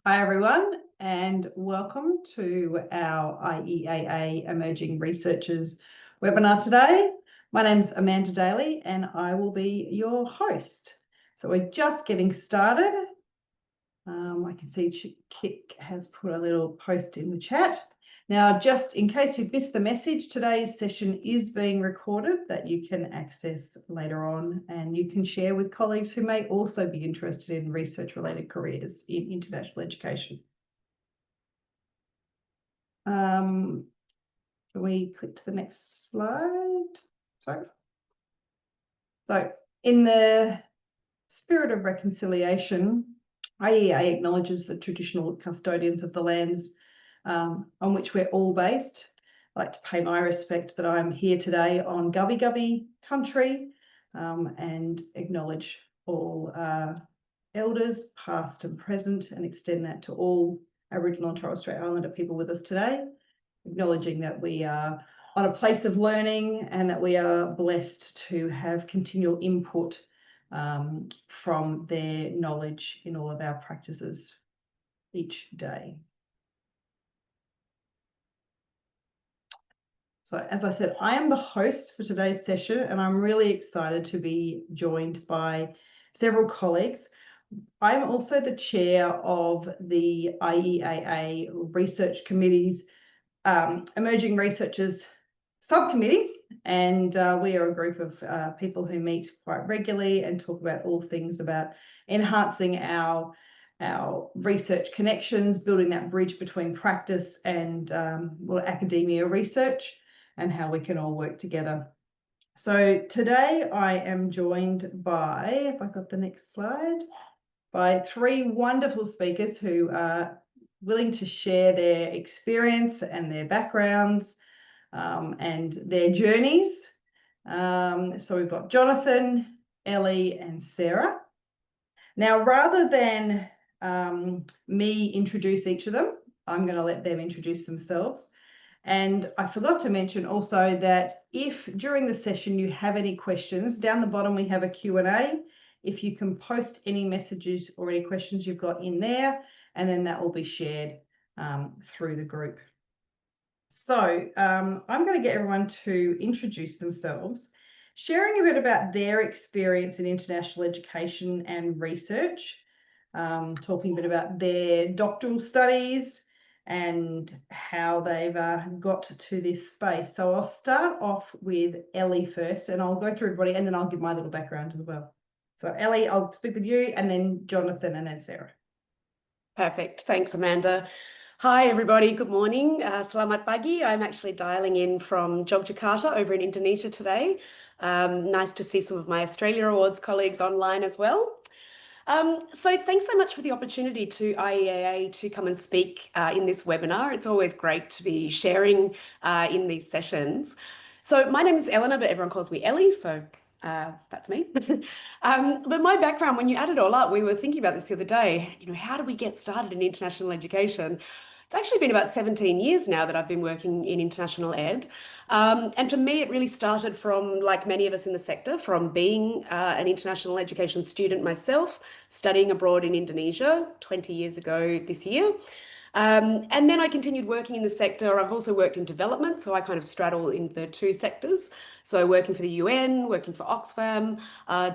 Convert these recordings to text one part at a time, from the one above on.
Hi everyone, and welcome to our IEAA Emerging Researchers Webinar today. My name's Amanda Daly and I will be your host. So we're just getting started. I can see Kit has put a little post in the chat. Now, just in case you've missed the message, today's session is being recorded that you can access later on, and you can share with colleagues who may also be interested in research-related careers in international education. Can we click to the next slide? Sorry. So, in the spirit of reconciliation, IEA acknowledges the traditional custodians of the lands on which we're all based. I'd like to pay my respect that I'm here today on Gubbi Gubbi country and acknowledge all elders, past and present, and extend that to all Aboriginal and Torres Strait Islander people with us today, acknowledging that we are on a place of learning and that we are blessed to have continual input from their knowledge in all of our practices each day. So as I said, I am the host for today's session, and I'm really excited to be joined by several colleagues. I'm also the chair of the IEAA Research Committee's Emerging Researchers Subcommittee, and we are a group of people who meet quite regularly and talk about all things about enhancing our research connections, building that bridge between practice and academia research, and how we can all work together. So today I am joined by, if I got the next slide, by three wonderful speakers who are willing to share their experience and their backgrounds and their journeys. So we've got Jonathan, Ellie, and Sarah. Now, rather than me introduce each of them, I'm going to let them introduce themselves. And I forgot to mention also that if during the session you have any questions, down the bottom we have a Q&A. If you can post any messages or any questions you've got in there, and then that will be shared through the group. So I'm going to get everyone to introduce themselves, sharing a bit about their experience in international education and research, talking a bit about their doctoral studies and how they've got to this space. So I'll start off with Ellie first, and I'll go through everybody, and then I'll give my little background as well. So Ellie, I'll speak with you, and then Jonathan, and then Sarah. Perfect. Thanks, Amanda. Hi, everybody. Good morning. Selamat pagi. I'm actually dialing in from Yogyakarta over in Indonesia today. Nice to see some of my Australia Awards colleagues online as well. So thanks so much for the opportunity to IEAA to come and speak in this webinar. It's always great to be sharing in these sessions. So my name is Eleanor, but everyone calls me Ellie, so that's me. But my background, when you add it all up, we were thinking about this the other day, how do we get started in international education? It's actually been about 17 years now that I've been working in international ed. And for me, it really started from, like many of us in the sector, from being an international education student myself, studying abroad in Indonesia 20 years ago this year. And then I continued working in the sector. I've also worked in development, so I kind of straddle in the two sectors. So working for the UN, working for Oxfam,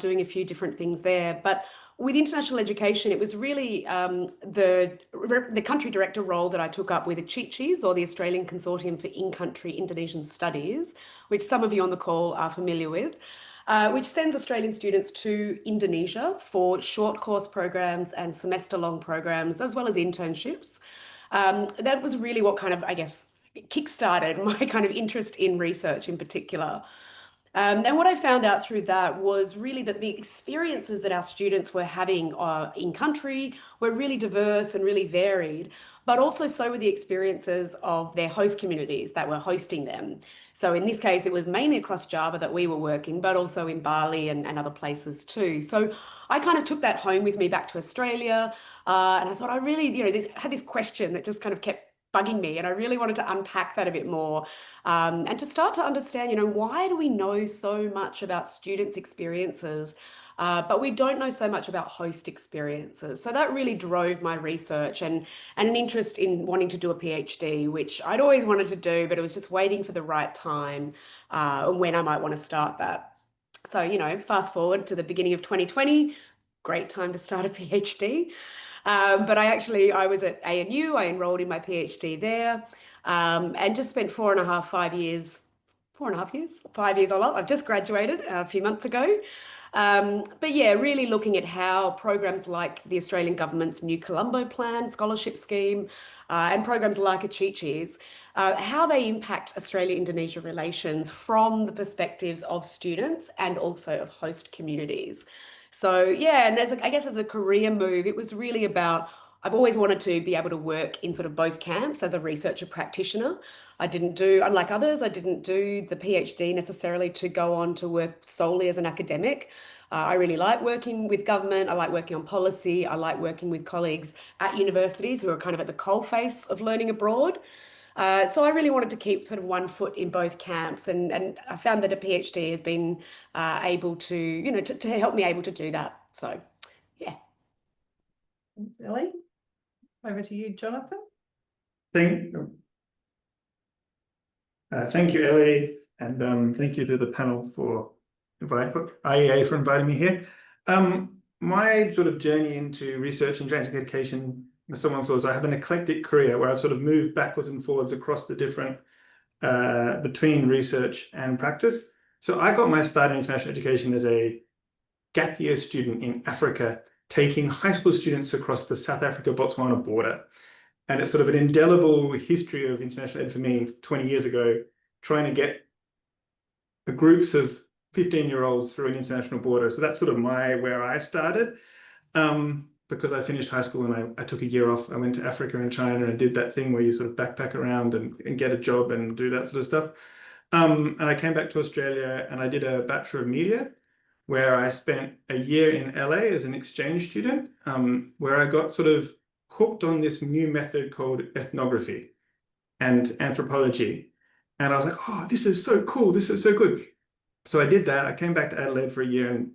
doing a few different things there. But with international education, it was really the country director role that I took up with ACICI's, or the Australian Consortium for In-Country Indonesian Studies, which some of you on the call are familiar with. Which sends Australian students to Indonesia for short course programs and semester-long programs, as well as internships. That was really what kind of, I guess, kickstarted my kind of interest in research in particular. And what I found out through that was really that the experiences that our students were having in country were really diverse and really varied, but also so were the experiences of their host communities that were hosting them. So in this case, it was mainly across Java that we were working, but also in Bali and other places too. So I kind of took that home with me back to Australia, and I thought I really, had this question that just kind of kept bugging me, and I really wanted to unpack that a bit more and to start to understand, why do we know so much about students' experiences but we don't know so much about host experiences. So that really drove my research and an interest in wanting to do a PhD, which I'd always wanted to do, but it was just waiting for the right time when I might want to start that. So, fast forward to the beginning of 2020, great time to start a PhD. But I was at ANU, I enrolled in my PhD there, and just spent 4.5, 5 years, 4.5 years, 5 years all up. I've just graduated a few months ago. But yeah, really looking at how programs like the Australian government's New Colombo Plan scholarship scheme and programs like Achichi's, how they impact Australia-Indonesia relations from the perspectives of students and also of host communities. So yeah, and I guess as a career move, it was really about, I've always wanted to be able to work in sort of both camps as a researcher practitioner. Unlike others, I didn't do the PhD necessarily to go on to work solely as an academic. I really like working with government. I like working on policy. I like working with colleagues at universities who are kind of at the coalface of learning abroad. So I really wanted to keep sort of one foot in both camps, and I found that a PhD has been able to, to help me able to do that. So, yeah. Thanks, Ellie. Over to you, Jonathan. Thank you, Ellie, and thank you to the panel for IEA for inviting me here. My sort of journey into research and training education, as someone saw, is I have an eclectic career where I've sort of moved backwards and forwards across the different between research and practice. So I got my start in international education as a gap year student in Africa, taking high school students across the South Africa-Botswana border. And it's sort of an indelible history of international ed for me 20 years ago, trying to get groups of 15-year-olds through an international border. So that's sort of where I started. Because I finished high school and I took a year off. I went to Africa and China and did that thing where you sort of backpack around and get a job and do that sort of stuff. And I came back to Australia and I did a Bachelor of Media, where I spent a year in LA as an exchange student, where I got sort of hooked on this new method called ethnography and anthropology. And I was like, oh, this is so cool. This is so good. So I did that. I came back to Adelaide for a year and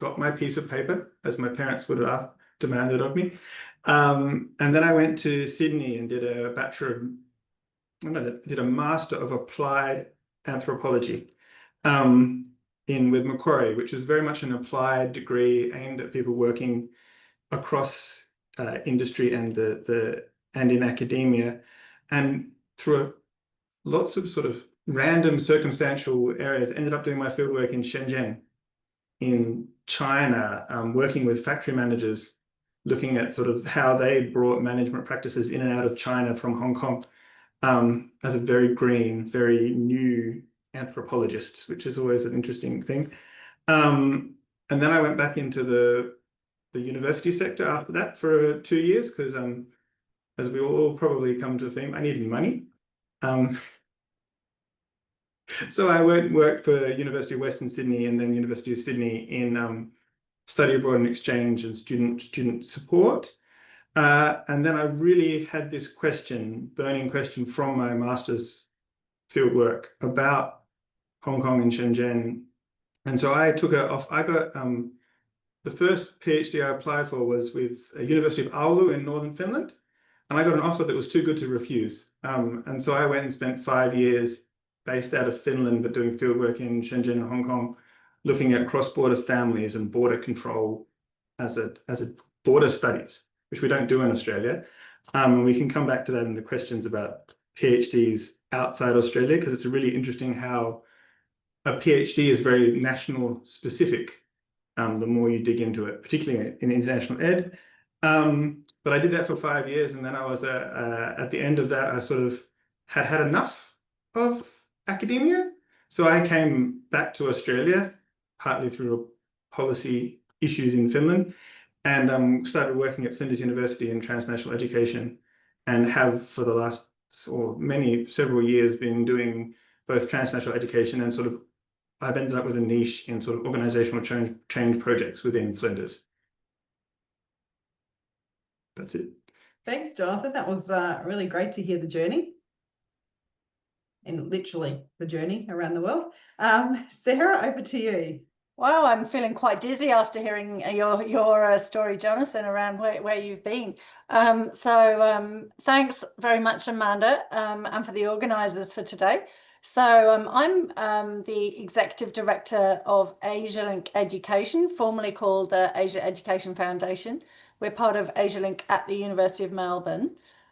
got my piece of paper, as my parents would have demanded of me. And then I went to Sydney and did a Master of Applied Anthropology with Macquarie, which is very much an applied degree aimed at people working across industry and in academia, and through lots of sort of random circumstantial areas, ended up doing my fieldwork in Shenzhen, in China, working with factory managers, looking at sort of how they brought management practices in and out of China from Hong Kong, as a very green, very new anthropologist, which is always an interesting thing. And then I went back into the university sector after that for 2 years, because as we all probably come to the theme, I needed money. So I worked for University of Western Sydney and then University of Sydney in study abroad and exchange and student support. And then I really had this burning question from my master's fieldwork about Hong Kong and Shenzhen. And so I took it off. I got the first PhD I applied for was with University of Oulu in northern Finland. And I got an offer that was too good to refuse. And so I went and spent 5 years based out of Finland, but doing fieldwork in Shenzhen and Hong Kong, looking at cross-border families and border control as a border studies, which we don't do in Australia. And we can come back to that in the questions about PhDs outside Australia, because it's really interesting how a PhD is very national specific, the more you dig into it, particularly in international ed. But I did that for 5 years, and then I was at the end of that, I sort of had enough of academia. So I came back to Australia, partly through policy issues in Finland, and started working at Flinders University in transnational education, and have for the last several years been doing both transnational education and sort of, I've ended up with a niche in sort of organizational change projects within Flinders. That's it. Thanks, Jonathan. That was really great to hear the journey, and literally the journey around the world. Sarah, over to you. Wow, I'm feeling quite dizzy after hearing your story, Jonathan, around where you've been. Thanks very much, Amanda, and for the organisers for today. I'm the Executive Director of AsiaLink Education, formerly called the Asia Education Foundation. We're part of AsiaLink at the University of Melbourne.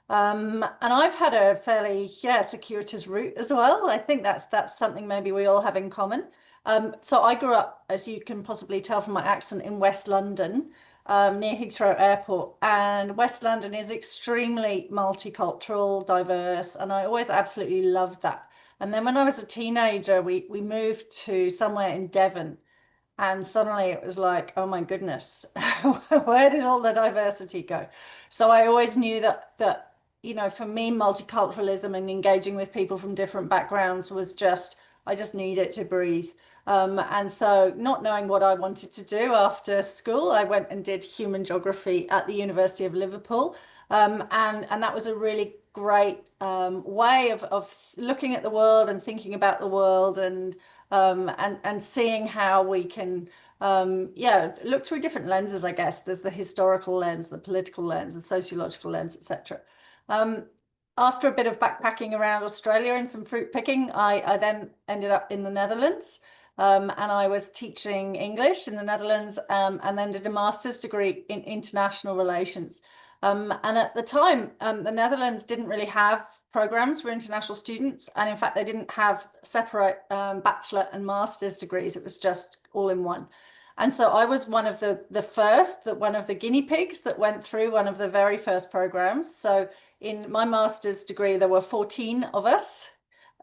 And I've had a fairly, circuitous route as well. I think that's something maybe we all have in common. So I grew up, as you can possibly tell from my accent, in West London, near Heathrow Airport. And West London is extremely multicultural, diverse, and I always absolutely loved that. And then when I was a teenager, we moved to somewhere in Devon. And suddenly it was like, oh my goodness, where did all the diversity go? So I always knew that, for me, multiculturalism and engaging with people from different backgrounds was I just needed to breathe. And so not knowing what I wanted to do after school, I went and did human geography at the University of Liverpool. And that was a really great way of looking at the world and thinking about the world and seeing how we can look through different lenses, I guess. There's the historical lens, the political lens, the sociological lens, etc. After a bit of backpacking around Australia and some fruit picking, I then ended up in the Netherlands. And I was teaching English in the Netherlands and then did a master's degree in international relations. And at the time, the Netherlands didn't really have programs for international students. And in fact, they didn't have separate bachelor and master's degrees. It was just all in one. And so I was one of one of the guinea pigs that went through one of the very first programs. So in my master's degree, there were 14 of us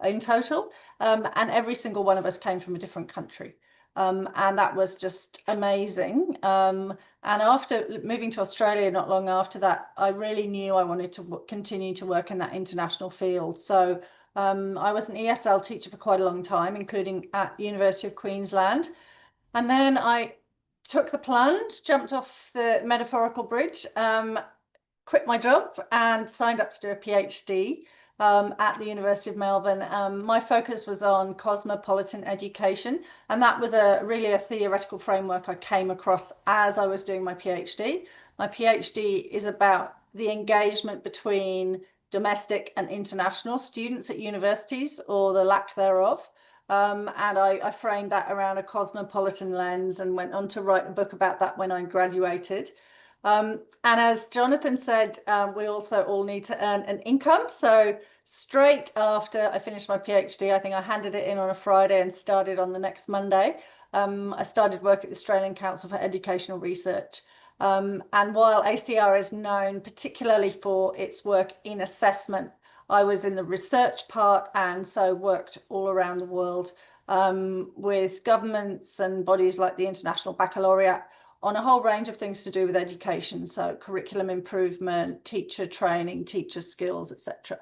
in total, and every single one of us came from a different country. And that was just amazing. And after moving to Australia, not long after that, I really knew I wanted to continue to work in that international field. So I was an ESL teacher for quite a long time, including at the University of Queensland. And then I took the plunge, jumped off the metaphorical bridge, quit my job and signed up to do a PhD at the University of Melbourne. My focus was on cosmopolitan education, and that was really a theoretical framework I came across as I was doing my PhD. My PhD is about the engagement between domestic and international students at universities, or the lack thereof. And I framed that around a cosmopolitan lens and went on to write a book about that when I graduated. And as Jonathan said, we also all need to earn an income. So straight after I finished my PhD, I think I handed it in on a Friday and started on the next Monday. I started work at the Australian Council for Educational Research. And while ACR is known particularly for its work in assessment, I was in the research part and so worked all around the world with governments and bodies like the International Baccalaureate on a whole range of things to do with education, so curriculum improvement, teacher training, teacher skills, etc.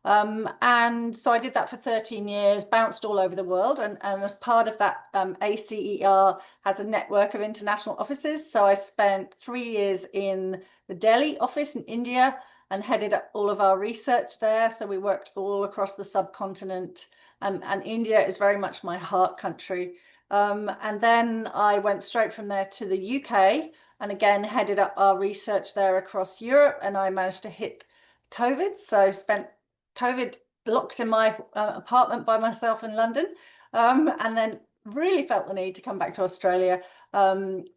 And so I did that for 13 years, bounced all over the world, and as part of that, ACER has a network of international offices. So I spent 3 years in the Delhi office in India and headed up all of our research there. So we worked all across the subcontinent, and India is very much my heart country. And then I went straight from there to the UK and again headed up our research there across Europe, and I managed to hit COVID. So I spent COVID locked in my apartment by myself in London, and then really felt the need to come back to Australia. And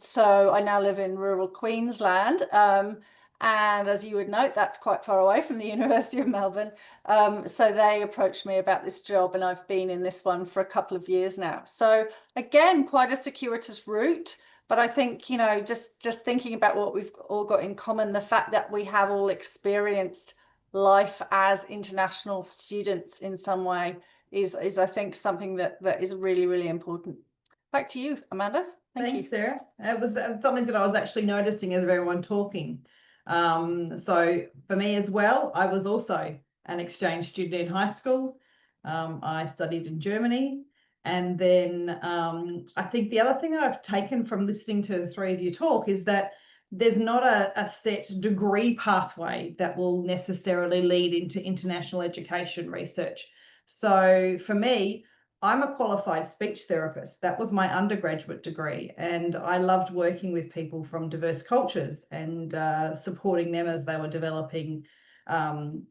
so I now live in rural Queensland. And as you would note, that's quite far away from the University of Melbourne. So they approached me about this job, and I've been in this one for a couple of years now. So again, quite a circuitous route. But I think, just thinking about what we've all got in common, the fact that we have all experienced life as international students in some way is I think, something that is really, really important. Back to you, Amanda. Thank you. Thanks, Sarah. It was something that I was actually noticing as everyone talking. So for me as well, I was also an exchange student in high school. I studied in Germany. And then I think the other thing that I've taken from listening to the three of you talk is that there's not a set degree pathway that will necessarily lead into international education research. So for me, I'm a qualified speech therapist. That was my undergraduate degree, and I loved working with people from diverse cultures and supporting them as they were developing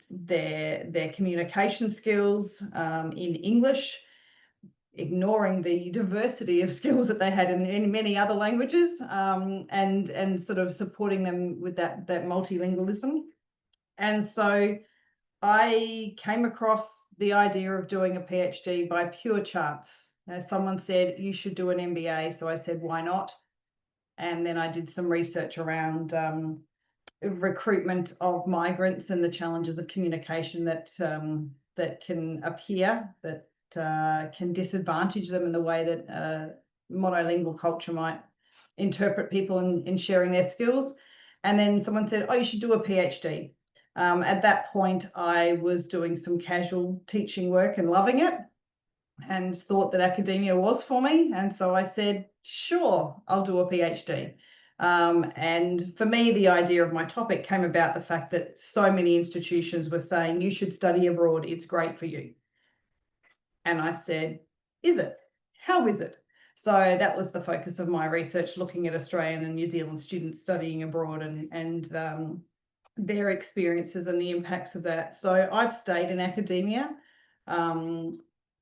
their communication skills in English, ignoring the diversity of skills that they had in many other languages, and sort of supporting them with that multilingualism. And so I came across the idea of doing a PhD by pure chance. Someone said, you should do an MBA. So I said, why not? And then I did some research around recruitment of migrants and the challenges of communication that can appear, that can disadvantage them in the way that monolingual culture might interpret people in sharing their skills. And then someone said, oh, you should do a PhD. At that point, I was doing some casual teaching work and loving it, and thought that academia was for me. And so I said, sure, I'll do a PhD. And for me, the idea of my topic came about the fact that so many institutions were saying, you should study abroad, it's great for you. And I said, is it? How is it? So that was the focus of my research, looking at Australian and New Zealand students studying abroad and their experiences and the impacts of that. So I've stayed in academia.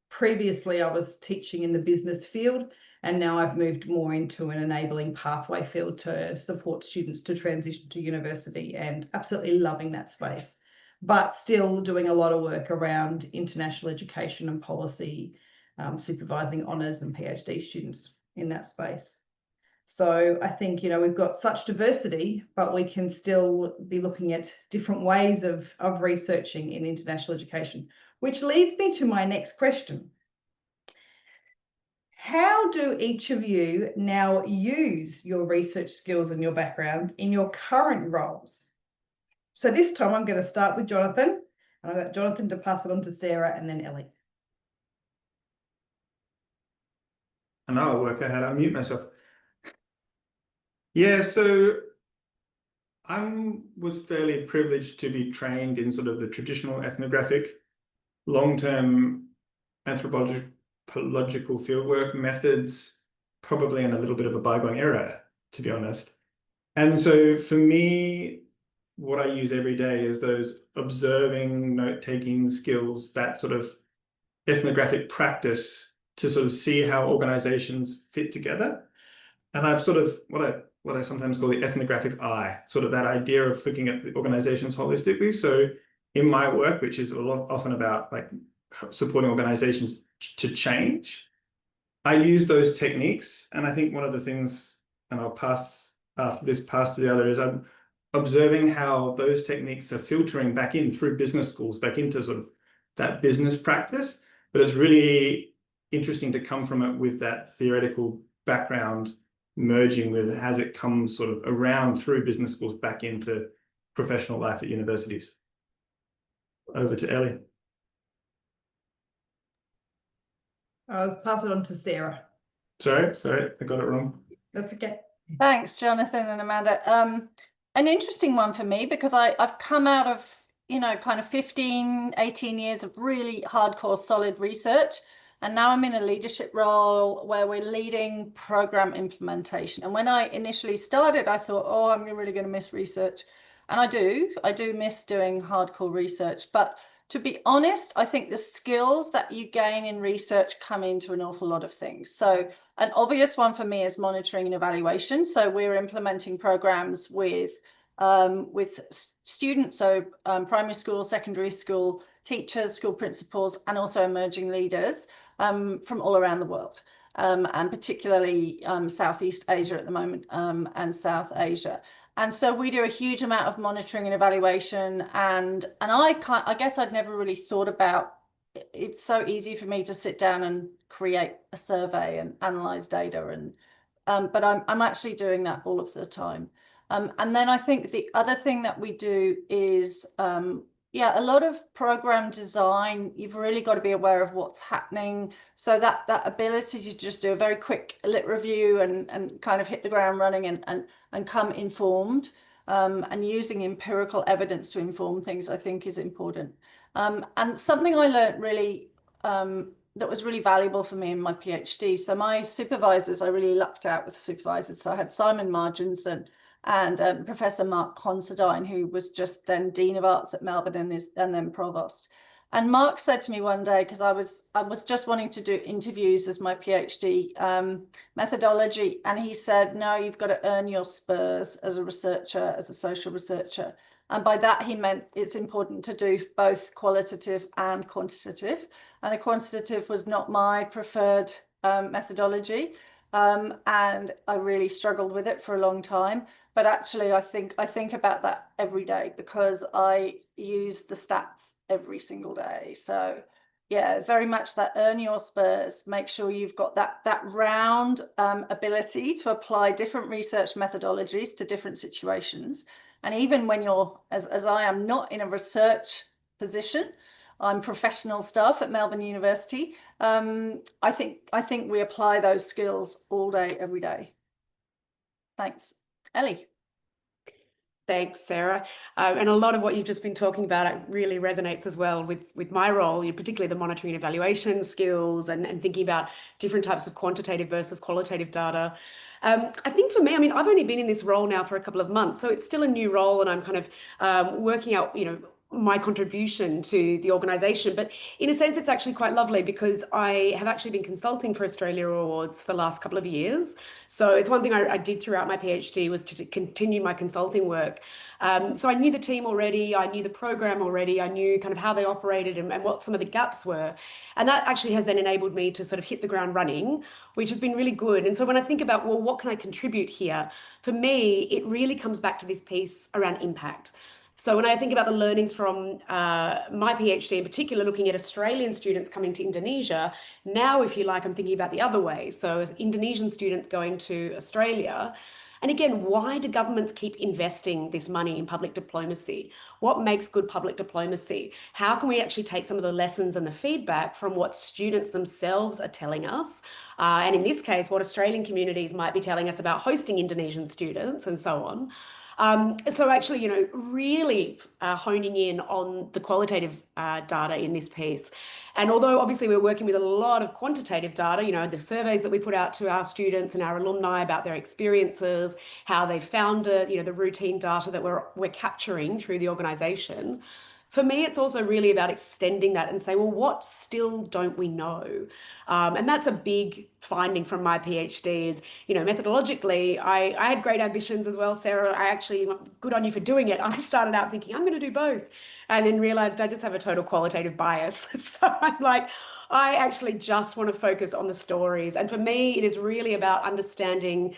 Previously, I was teaching in the business field, and now I've moved more into an enabling pathway field to support students to transition to university, and absolutely loving that space, but still doing a lot of work around international education and policy, supervising honours and PhD students in that space. So I think, we've got such diversity, but we can still be looking at different ways of researching in international education, which leads me to my next question. How do each of you now use your research skills and your background in your current roles? So this time I'm going to start with Jonathan, and I've got Jonathan to pass it on to Sarah and then Ellie. And I'll work out how to unmute myself. Yeah, so I was fairly privileged to be trained in sort of the traditional ethnographic, long-term anthropological fieldwork methods, probably in a little bit of a bygone era, to be honest. And so for me, what I use every day is those observing, note-taking skills, that sort of ethnographic practice to sort of see how organizations fit together. And I've sort of what I sometimes call the ethnographic eye, sort of that idea of looking at the organizations holistically. So in my work, which is often about like supporting organizations to change, I use those techniques. And I think one of the things, and I'll pass after this pass to the other, is I'm observing how those techniques are filtering back in through business schools, back into sort of that business practice. But it's really interesting to come from it with that theoretical background merging with as it comes sort of around through business schools back into professional life at universities. Over to Ellie. I'll pass it on to Sarah. Sorry, I got it wrong. That's okay. Thanks, Jonathan and Amanda. An interesting one for me, because I've come out of, kind of 15, 18 years of really hardcore, solid research. And now I'm in a leadership role where we're leading program implementation. And when I initially started, I thought, oh, I'm really going to miss research. And I do miss doing hardcore research. But to be honest, I think the skills that you gain in research come into an awful lot of things. So an obvious one for me is monitoring and evaluation. So we're implementing programs with students, so primary school, secondary school, teachers, school principals, and also emerging leaders from all around the world, and particularly Southeast Asia at the moment, and South Asia. And so we do a huge amount of monitoring and evaluation, and I guess I'd never really thought about it. It's so easy for me to sit down and create a survey and analyze data, and but I'm actually doing that all of the time. And then I think the other thing that we do is a lot of program design. You've really got to be aware of what's happening. So that ability to just do a very quick lit review and kind of hit the ground running and come informed, and using empirical evidence to inform things, I think is important. And something I learned really that was really valuable for me in my PhD. So my supervisors, I really lucked out with supervisors. So I had Simon Margins and Professor Mark Considine, who was just then Dean of Arts at Melbourne and then Provost. And Mark said to me one day, because I was just wanting to do interviews as my PhD methodology, and he said, no, you've got to earn your spurs as a researcher, as a social researcher. And by that, he meant it's important to do both qualitative and quantitative. And the quantitative was not my preferred methodology. And I really struggled with it for a long time. But actually, I think about that every day because I use the stats every single day. So yeah, very much that earn your spurs. Make sure you've got that round ability to apply different research methodologies to different situations. And even when you're, as I am, not in a research position, I'm professional staff at Melbourne University. I think we apply those skills all day, every day. Thanks. Ellie. Thanks, Sarah. And a lot of what you've just been talking about really resonates as well with my role, particularly the monitoring and evaluation skills and thinking about different types of quantitative versus qualitative data. I think for me, I mean, I've only been in this role now for a couple of months, so it's still a new role and I'm kind of working out, my contribution to the organisation. But in a sense, it's actually quite lovely because I have actually been consulting for Australia Awards for the last couple of years. So it's one thing I did throughout my PhD was to continue my consulting work. So I knew the team already, I knew the program already, I knew kind of how they operated and what some of the gaps were. And that actually has then enabled me to sort of hit the ground running, which has been really good. And so when I think about, well, what can I contribute here? For me, it really comes back to this piece around impact. So when I think about the learnings from my PhD in particular, looking at Australian students coming to Indonesia, now, if you like, I'm thinking about the other way. So as Indonesian students going to Australia, and again, why do governments keep investing this money in public diplomacy? What makes good public diplomacy? How can we actually take some of the lessons and the feedback from what students themselves are telling us? And in this case, what Australian communities might be telling us about hosting Indonesian students and so on. So actually, really honing in on the qualitative data in this piece. And although obviously we're working with a lot of quantitative data, the surveys that we put out to our students and our alumni about their experiences, how they found it, the routine data that we're capturing through the organisation. For me, it's also really about extending that and say, well, what still don't we know? And that's a big finding from my PhD is, methodologically, I had great ambitions as well, Sarah. Good on you for doing it. I started out thinking I'm going to do both and then realized I just have a total qualitative bias. So I'm like, I actually just want to focus on the stories. And for me, it is really about understanding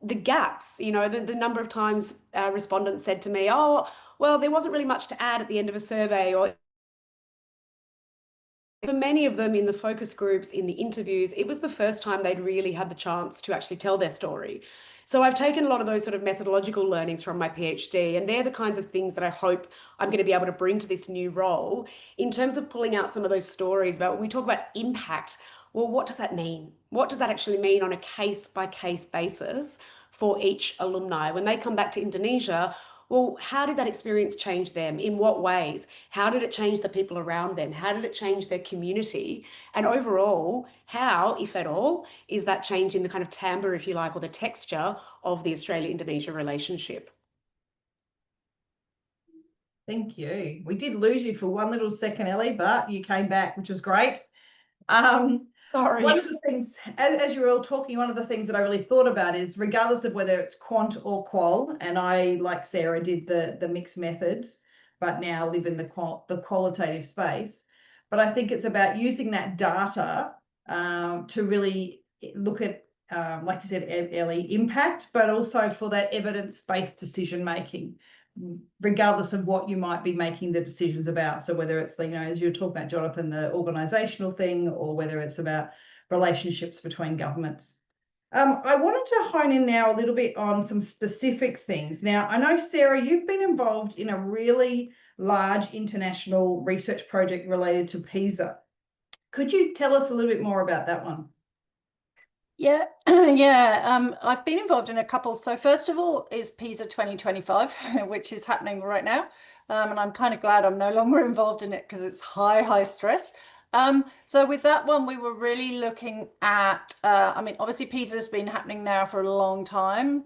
the gaps. The number of times respondents said to me, oh, well, there wasn't really much to add at the end of a survey, or for many of them in the focus groups, in the interviews, it was the first time they'd really had the chance to actually tell their story. So I've taken a lot of those sort of methodological learnings from my PhD, and they're the kinds of things that I hope I'm going to be able to bring to this new role in terms of pulling out some of those stories about when we talk about impact. Well, what does that mean? What does that actually mean on a case-by-case basis for each alumni? When they come back to Indonesia, well, how did that experience change them? In what ways? How did it change the people around them? How did it change their community? And overall, how, if at all, is that change in the kind of timbre, if you like, or the texture of the Australia-Indonesia relationship? Thank you. We did lose you for one little second, Ellie, but you came back, which was great. Sorry. One of the things, as you were all talking, one of the things that I really thought about is regardless of whether it's quant or qual, and I, like Sarah, did the mixed methods, but now live in the qualitative space. But I think it's about using that data to really look at, like you said, Ellie, impact, but also for that evidence-based decision making, regardless of what you might be making the decisions about. So whether it's, as you were talking about, Jonathan, the organisational thing, or whether it's about relationships between governments. I wanted to hone in now a little bit on some specific things. Now, I know, Sarah, you've been involved in a really large international research project related to PISA. Could you tell us a little bit more about that one? Yeah, yeah. I've been involved in a couple. So first of all is PISA 2025, which is happening right now. And I'm kind of glad I'm no longer involved in it because it's high stress. So with that one, we were really looking at, I mean, obviously PISA has been happening now for a long time,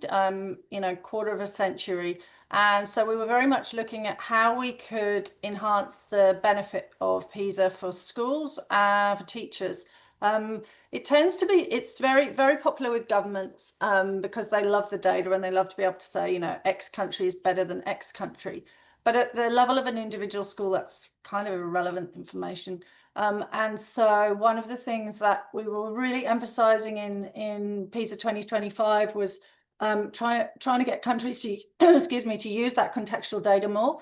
you know, quarter of a century. And so we were very much looking at how we could enhance the benefit of PISA for schools and for teachers. It tends to be, it's very, very popular with governments because they love the data and they love to be able to say, you know, X country is better than X country. But at the level of an individual school, that's kind of irrelevant information. And so one of the things that we were really emphasizing in PISA 2025 was trying to get countries to, excuse me, to use that contextual data more.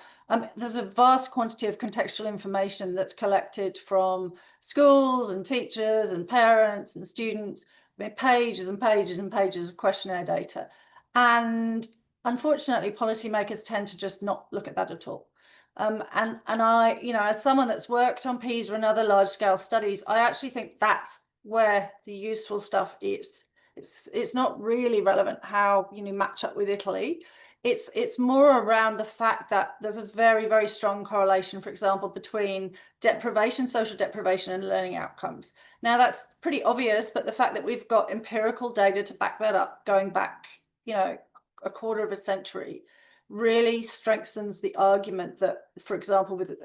There's a vast quantity of contextual information that's collected from schools and teachers and parents and students. I mean, pages and pages and pages of questionnaire data. And unfortunately, policymakers tend to just not look at that at all. And I, you know, as someone that's worked on PISA and other large scale studies, I actually think that's where the useful stuff is. It's not really relevant how, you know, match up with Italy. It's more around the fact that there's a very, very strong correlation, for example, between deprivation, social deprivation, and learning outcomes. Now that's pretty obvious, but the fact that we've got empirical data to back that up, going back, you know, a quarter of a century, really strengthens the argument that, for example, with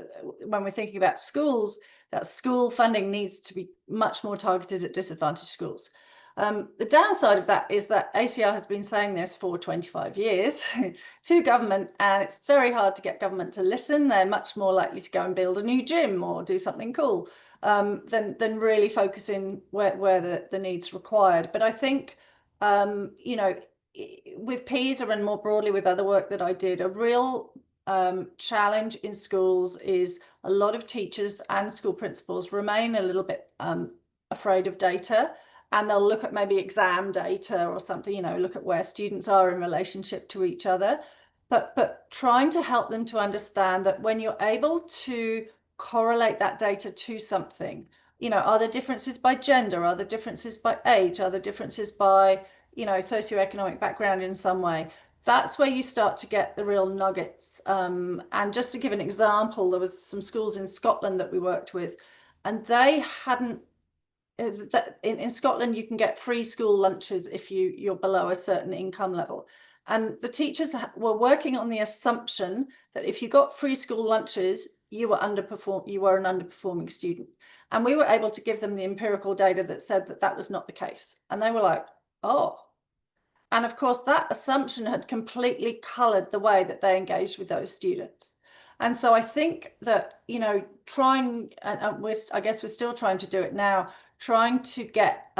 when we're thinking about schools, that school funding needs to be much more targeted at disadvantaged schools. The downside of that is that ACR has been saying this for 25 years to government, and it's very hard to get government to listen. They're much more likely to go and build a new gym or do something cool than really focusing where the need's required. But I think, you know, with PISA and more broadly with other work that I did, a real challenge in schools is a lot of teachers and school principals remain a little bit afraid of data, and they'll look at maybe exam data or something, you know, look at where students are in relationship to each other. But trying to help them to understand that when you're able to correlate that data to something, you know, are there differences by gender? Are there differences by age? Are there differences by, you know, socioeconomic background in some way? That's where you start to get the real nuggets. And just to give an example, there was some schools in Scotland that we worked with, and they hadn't, in Scotland, you can get free school lunches if you're below a certain income level. And the teachers were working on the assumption that if you got free school lunches, you were an underperforming student. And we were able to give them the empirical data that said that that was not the case. And they were like, oh. And of course, that assumption had completely colored the way that they engaged with those students. And so I think that, you know, trying, and I guess we're still trying to do it now, trying to get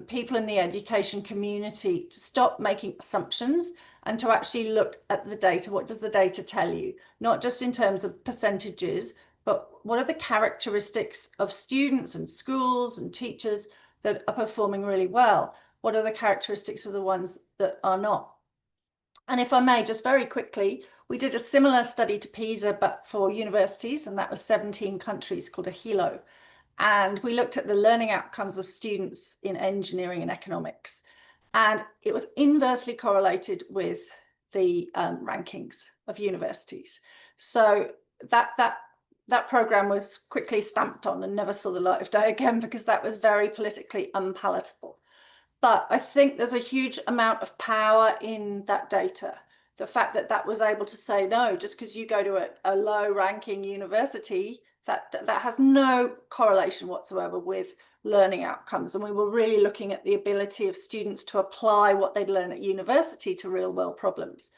people in the education community to stop making assumptions and to actually look at the data. What does the data tell you? Not just in terms of percentages, but what are the characteristics of students and schools and teachers that are performing really well? What are the characteristics of the ones that are not? And if I may, just very quickly, we did a similar study to PISA, but for universities, and that was 17 countries, called a HELO. And we looked at the learning outcomes of students in engineering and economics. And it was inversely correlated with the rankings of universities. So that program was quickly stamped on and never saw the light of day again, because that was very politically unpalatable. But I think there's a huge amount of power in that data. The fact that that was able to say, no, just because you go to a low ranking university, that has no correlation whatsoever with learning outcomes. And we were really looking at the ability of students to apply what they'd learned at university to real world problems.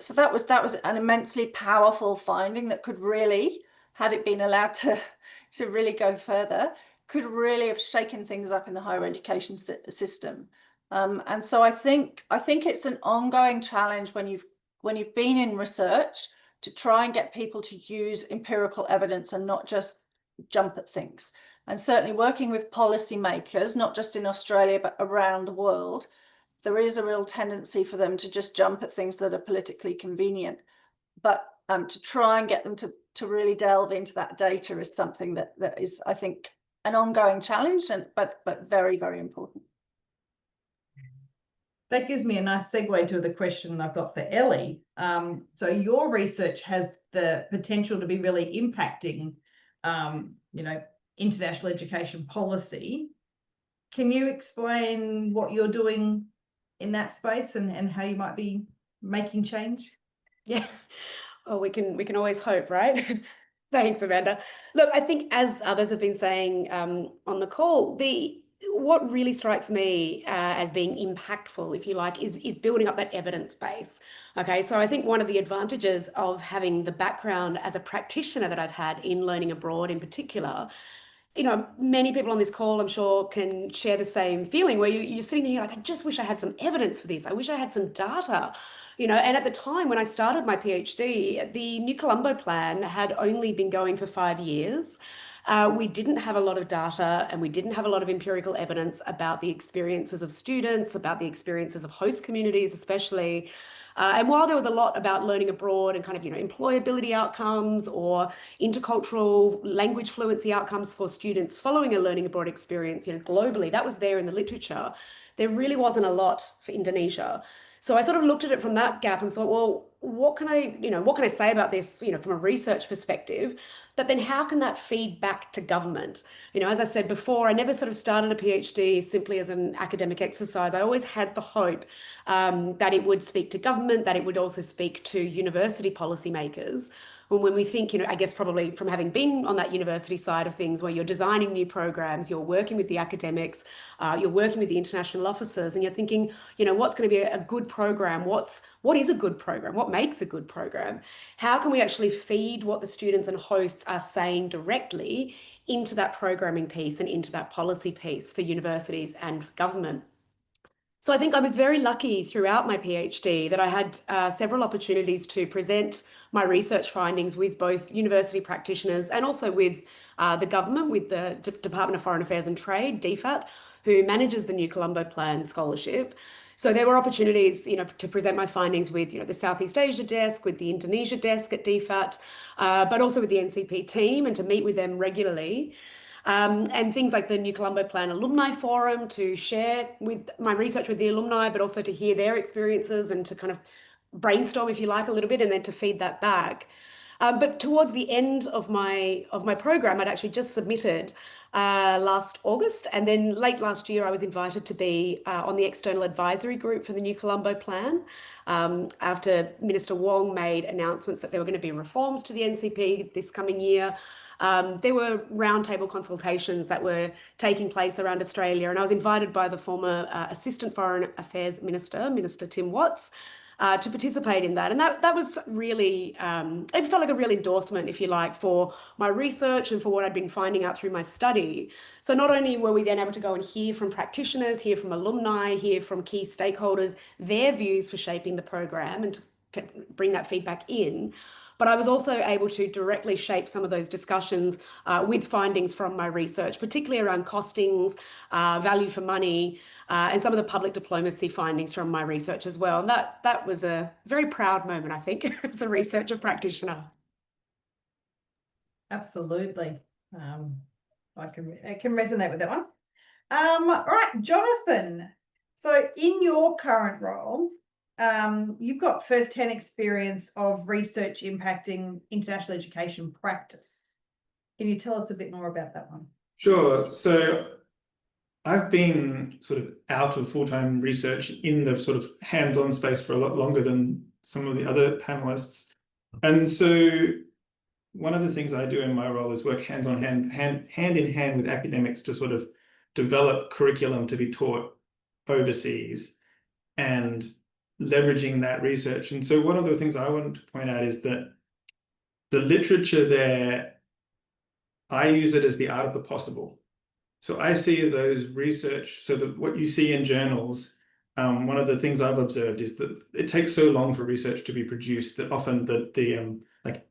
So that was an immensely powerful finding that could really, had it been allowed to really go further, could really have shaken things up in the higher education system. And so I think it's an ongoing challenge when you've been in research to try and get people to use empirical evidence and not just jump at things. And certainly working with policymakers, not just in Australia, but around the world, there is a real tendency for them to just jump at things that are politically convenient. But to try and get them to really delve into that data is something that is, I think, an ongoing challenge, but very, very important. That gives me a nice segue to the question I've got for Ellie. So your research has the potential to be really impacting, you know, international education policy. Can you explain what you're doing in that space and how you might be making change? Yeah. Oh, we can always hope, right? Thanks, Amanda. Look, I think as others have been saying on the call, what really strikes me as being impactful, if you like, is building up that evidence base. Okay, so I think one of the advantages of having the background as a practitioner that I've had in learning abroad in particular, many people on this call, I'm sure, can share the same feeling where you're sitting there, you're like, I just wish I had some evidence for this. I wish I had some data, and at the time when I started my PhD, the New Colombo Plan had only been going for 5 years. We didn't have a lot of data and we didn't have a lot of empirical evidence about the experiences of students, about the experiences of host communities, especially. And while there was a lot about learning abroad and kind of, employability outcomes or intercultural language fluency outcomes for students following a learning abroad experience, globally, that was there in the literature. There really wasn't a lot for Indonesia. So I sort of looked at it from that gap and thought, well, what can I say about this, from a research perspective? But then how can that feed back to government? As I said before, I never sort of started a PhD simply as an academic exercise. I always had the hope that it would speak to government, that it would also speak to university policymakers. When we think, I guess probably from having been on that university side of things where you're designing new programs, you're working with the academics, you're working with the international officers, and you're thinking, what's going to be a good program? What is a good program? What makes a good program? How can we actually feed what the students and hosts are saying directly into that programming piece and into that policy piece for universities and government? So I think I was very lucky throughout my PhD that I had several opportunities to present my research findings with both university practitioners and also with the government, with the Department of Foreign Affairs and Trade, DFAT, who manages the New Colombo Plan scholarship. So there were opportunities, to present my findings with, the Southeast Asia desk, with the Indonesia desk at DFAT, but also with the NCP team and to meet with them regularly. And things like the New Colombo Plan Alumni Forum to share with my research with the alumni, but also to hear their experiences and to kind of brainstorm, if you like, a little bit, and then to feed that back. But towards the end of my program, I'd actually just submitted last August, and then late last year I was invited to be on the external advisory group for the New Colombo Plan after Minister Wong made announcements that there were going to be reforms to the NCP this coming year. There were roundtable consultations that were taking place around Australia, and I was invited by the former Assistant Foreign Affairs Minister, Minister Tim Watts, to participate in that. And that was really, it felt like a real endorsement, if you like, for my research and for what I'd been finding out through my study. So not only were we then able to go and hear from practitioners, hear from alumni, hear from key stakeholders, their views for shaping the program and to bring that feedback in, but I was also able to directly shape some of those discussions with findings from my research, particularly around costings, value for money, and some of the public diplomacy findings from my research as well. And that was a very proud moment, I think, as a researcher practitioner. Absolutely. I can resonate with that one. All right, Jonathan. So in your current role, you've got first-hand experience of research impacting international education practice. Can you tell us a bit more about that one? Sure. So I've been sort of out of full-time research in the sort of hands-on space for a lot longer than some of the other panelists. And so one of the things I do in my role is work hand in hand with academics to sort of develop curriculum to be taught overseas and leveraging that research. And so one of the things I want to point out is that the literature there, I use it as the art of the possible. So I see those research, so that what you see in journals, one of the things I've observed is that it takes so long for research to be produced that often like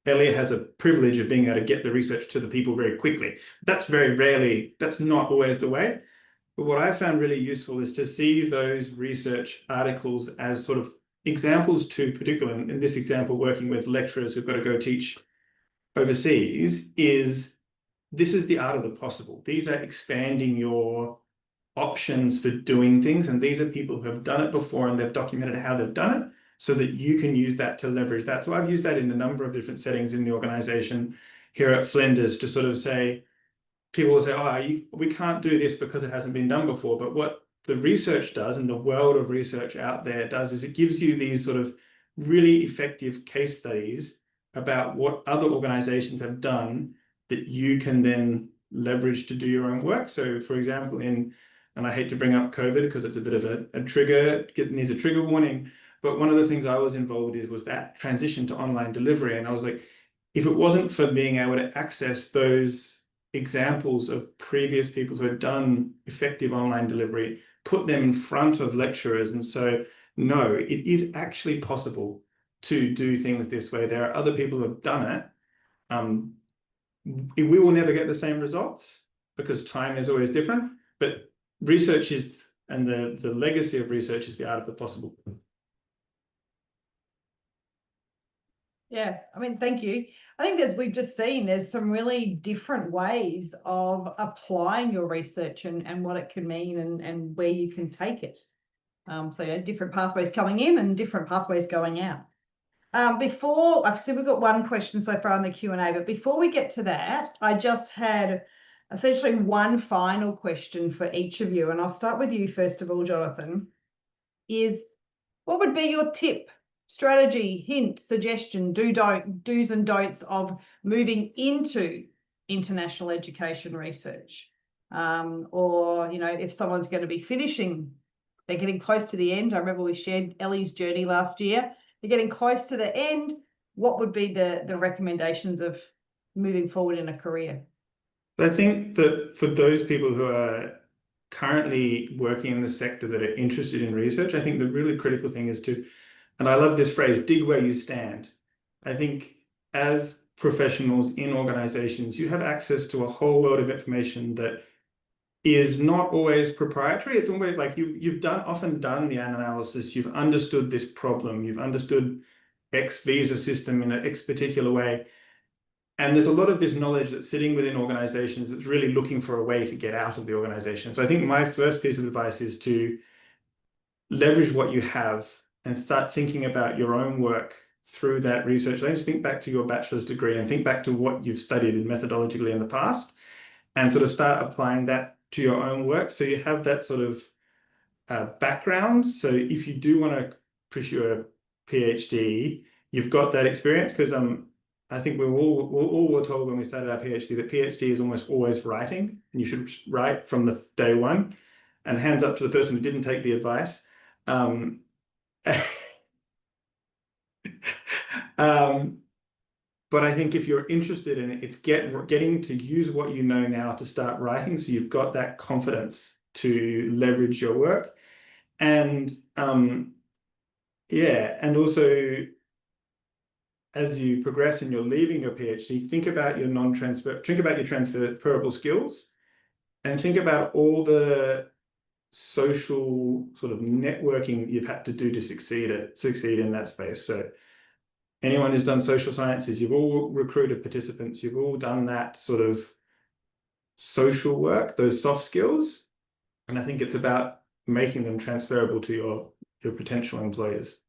Elliot has a privilege of being able to get the research to the people very quickly. That's very rarely, that's not always the way. But what I found really useful is to see those research articles as sort of examples to, particularly in this example, working with lecturers who've got to go teach overseas, this is the art of the possible. These are expanding your options for doing things. And these are people who have done it before and they've documented how they've done it so that you can use that to leverage that. So I've used that in a number of different settings in the organization here at Flinders to sort of say, people will say, oh, we can't do this because it hasn't been done before. But what the research does, and the world of research out there does, is it gives you these sort of really effective case studies about what other organizations have done that you can then leverage to do your own work. So for example, and I hate to bring up COVID because it's a bit of a trigger, it needs a trigger warning, but one of the things I was involved in was that transition to online delivery. And I was like, if it wasn't for being able to access those examples of previous people who had done effective online delivery, put them in front of lecturers. And so, no, it is actually possible to do things this way. There are other people who have done it. We will never get the same results because time is always different, but research is, and the legacy of research is the art of the possible. Yeah, I mean, thank you. I think as we've just seen, there's some really different ways of applying your research and what it can mean and where you can take it. So yeah, different pathways coming in and different pathways going out. Before, I've said we've got one question so far in the Q&A, but before we get to that, I just had essentially one final question for each of you. And I'll start with you first of all, Jonathan, is what would be your tip, strategy, hint, suggestion, do's and don'ts of moving into international education research? Or, you know, if someone's going to be finishing, they're getting close to the end. I remember we shared Ellie's journey last year. They're getting close to the end. What would be the recommendations of moving forward in a career? I think that for those people who are currently working in the sector that are interested in research, I think the really critical thing is to, and I love this phrase, dig where you stand. I think as professionals in organizations, you have access to a whole world of information that is not always proprietary. It's always like you've often done the analysis, you've understood this problem, you've understood X visa system in an X particular way. And there's a lot of this knowledge that's sitting within organizations that's really looking for a way to get out of the organization. So I think my first piece of advice is to leverage what you have and start thinking about your own work through that research. Just think back to your bachelor's degree and think back to what you've studied methodologically in the past and sort of start applying that to your own work. So you have that sort of background. So if you do want to pursue a PhD, you've got that experience because I think we all were told when we started our PhD that PhD is almost always writing and you should write from the day one. And hands up to the person who didn't take the advice. But I think if you're interested in it, it's getting to use what you know now to start writing. So you've got that confidence to leverage your work. And yeah, and also as you progress and you're leaving your PhD, think about your transferable skills and think about all the social sort of networking you've had to do to succeed in that space. So anyone who's done social sciences, you've all recruited participants, you've all done that sort of social work, those soft skills. And I think it's about making them transferable to your potential employers.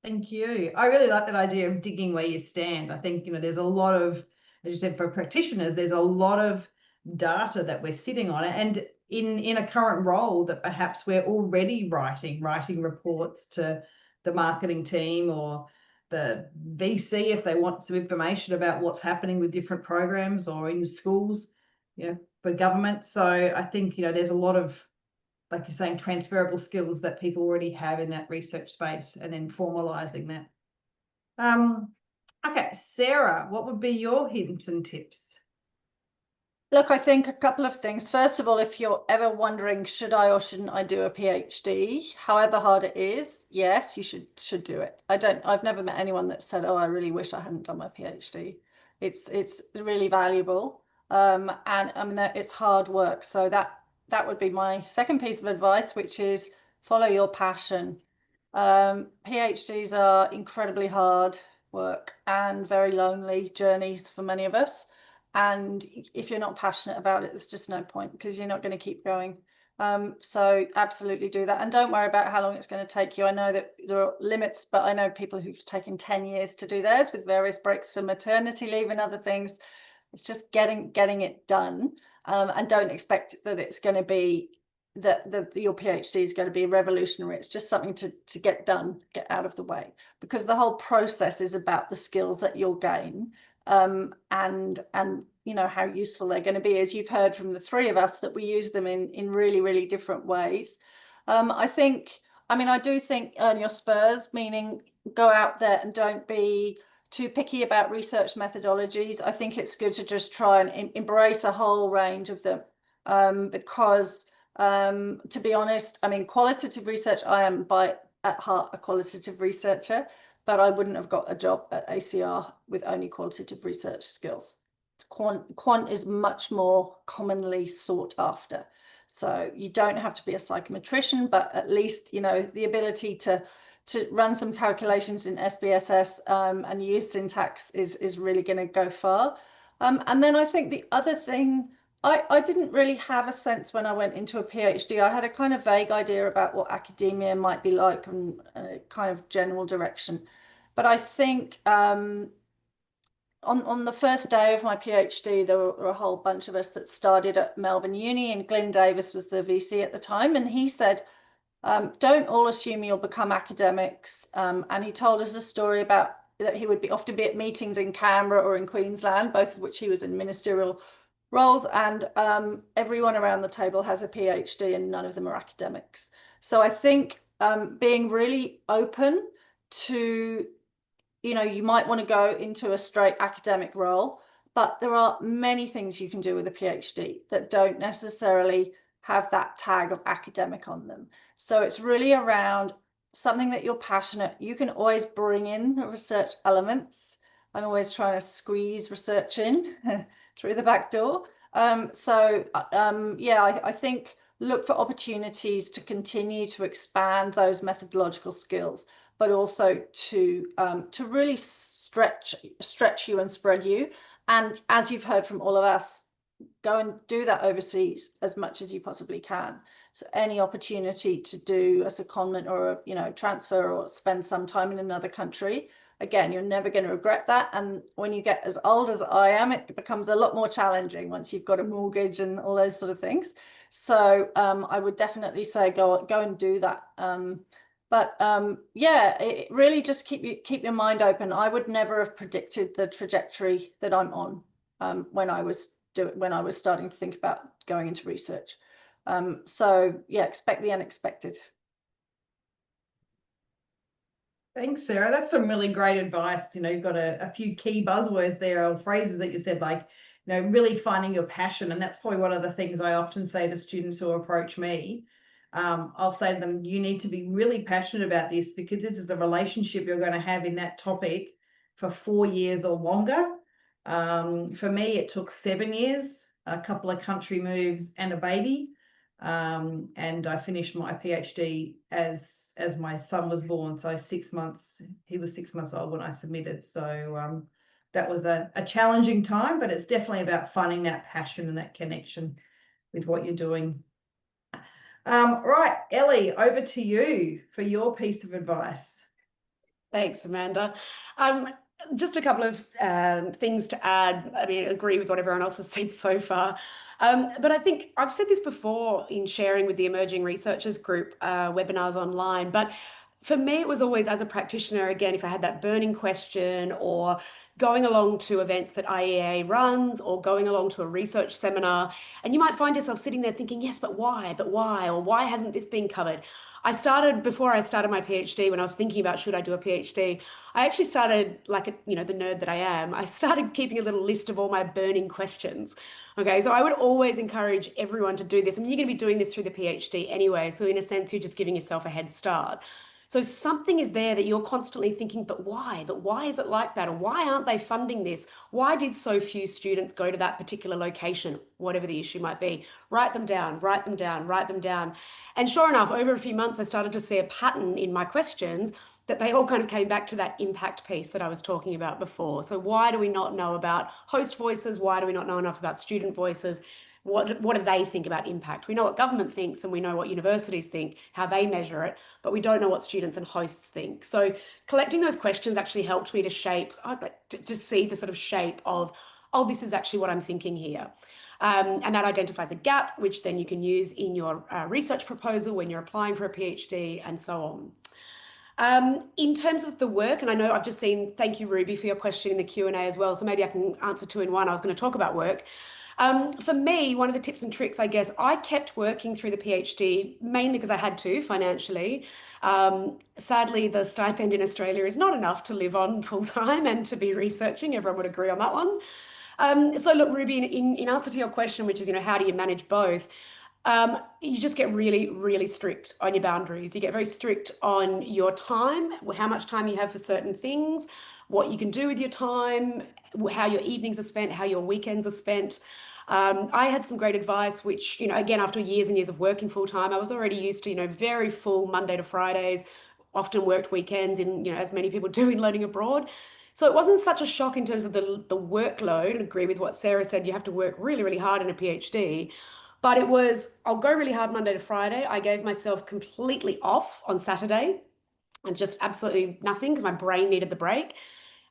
Thank you. I really like that idea of digging where you stand. I think, you know, there's a lot of, as you said, for practitioners, there's a lot of data that we're sitting on. And in a current role that perhaps we're already writing reports to the marketing team or the VC if they want some information about what's happening with different programs or in schools, you know, for government. So I think, you know, there's a lot of, like you're saying, transferable skills that people already have in that research space and then formalizing that. Okay, Sarah, what would be your hints and tips? Look, I think a couple of things. First of all, if you're ever wondering, should I or shouldn't I do a PhD, however hard it is, yes, you should do it. I've never met anyone that said, oh, I really wish I hadn't done my PhD. It's really valuable. And I mean, it's hard work. So that would be my second piece of advice, which is follow your passion. PhDs are incredibly hard work and very lonely journeys for many of us. And if you're not passionate about it, there's just no point because you're not going to keep going. So absolutely do that. And don't worry about how long it's going to take you. I know that there are limits, but I know people who've taken 10 years to do theirs with various breaks for maternity leave and other things. It's just getting it done, and don't expect that it's going to be that your PhD is going to be revolutionary. It's just something to get done, get out of the way, because the whole process is about the skills that you'll gain, and you know how useful they're going to be, as you've heard from the three of us, that we use them in really, really different ways. I do think earn your spurs, meaning go out there and don't be too picky about research methodologies. I think it's good to just try and embrace a whole range of them, because to be honest, qualitative research, I am at heart a qualitative researcher, but I wouldn't have got a job at ACR with only qualitative research skills. Quant is much more commonly sought after. So you don't have to be a psychometrician, but at least, you know, the ability to run some calculations in SPSS and use syntax is really going to go far. And then I think the other thing, I didn't really have a sense when I went into a PhD. I had a kind of vague idea about what academia might be like and a kind of general direction. But I think on the first day of my PhD, there were a whole bunch of us that started at Melbourne Uni, and Glyn Davis was the VC at the time, and he said, don't all assume you'll become academics. And he told us a story about that he would often be at meetings in Canberra or in Queensland, both of which he was in ministerial roles, and everyone around the table has a PhD and none of them are academics. So I think being really open to, you know, you might want to go into a straight academic role, but there are many things you can do with a PhD that don't necessarily have that tag of academic on them. So it's really around something that you're passionate. You can always bring in the research elements. I'm always trying to squeeze research in through the back door. I think look for opportunities to continue to expand those methodological skills, but also to really stretch you and spread you. And as you've heard from all of us, go and do that overseas as much as you possibly can. So any opportunity to do a secondment or a transfer or spend some time in another country, again, you're never going to regret that. And when you get as old as I am, it becomes a lot more challenging once you've got a mortgage and all those sort of things. So I would definitely say go and do that. It really just keep your mind open. I would never have predicted the trajectory that I'm on when I was starting to think about going into research. Expect the unexpected. Thanks, Sarah. That's some really great advice. You've got a few key buzzwords there, or phrases that you said, like, really finding your passion. And that's probably one of the things I often say to students who approach me. I'll say to them, you need to be really passionate about this, because this is a relationship you're going to have in that topic for 4 years or longer. For me, it took 7 years, a couple of country moves and a baby. And I finished my PhD as my son was born. So 6 months, he was 6 months old when I submitted. So that was a challenging time, but it's definitely about finding that passion and that connection with what you're doing. Right, Ellie, over to you for your piece of advice. Thanks, Amanda. Just a couple of things to add. I agree with what everyone else has said so far. But I think I've said this before in sharing with the Emerging Researchers group webinars online, but for me, it was always, as a practitioner, again, if I had that burning question, or going along to events that IEAA runs, or going along to a research seminar, and you might find yourself sitting there thinking, yes, but why, or why hasn't this been covered? Before I started my PhD, when I was thinking about should I do a PhD, I actually started, like, the nerd that I am, I started keeping a little list of all my burning questions. Okay, so I would always encourage everyone to do this. You're going to be doing this through the PhD anyway, so in a sense, you're just giving yourself a head start. So something is there that you're constantly thinking, but why? But why is it like that? Or why aren't they funding this? Why did so few students go to that particular location? Whatever the issue might be, write them down, write them down, write them down. And sure enough, over a few months, I started to see a pattern in my questions that they all kind of came back to that impact piece that I was talking about before. So why do we not know about host voices? Why do we not know enough about student voices? What do they think about impact? We know what government thinks, and we know what universities think, how they measure it, but we don't know what students and hosts think. So collecting those questions actually helped me to shape, to see the sort of shape of, oh, this is actually what I'm thinking here. And that identifies a gap, which then you can use in your research proposal when you're applying for a PhD and so on. In terms of the work, and I know I've just seen, thank you, Ruby, for your question in the Q&A as well, so maybe I can answer two in one. I was going to talk about work. For me, one of the tips and tricks, I guess, I kept working through the PhD mainly because I had to financially. Sadly, the stipend in Australia is not enough to live on full time and to be researching. Everyone would agree on that one. So look, Ruby, in answer to your question, which is, how do you manage both? You just get really, really strict on your boundaries. You get very strict on your time, how much time you have for certain things, what you can do with your time, how your evenings are spent, how your weekends are spent. I had some great advice, which, again, after years and years of working full time, I was already used to, very full Monday to Fridays, often worked weekends in, as many people do in learning abroad. So it wasn't such a shock in terms of the workload. I agree with what Sarah said, you have to work really, really hard in a PhD. But it was, I'll go really hard Monday to Friday. I gave myself completely off on Saturday and just absolutely nothing because my brain needed the break.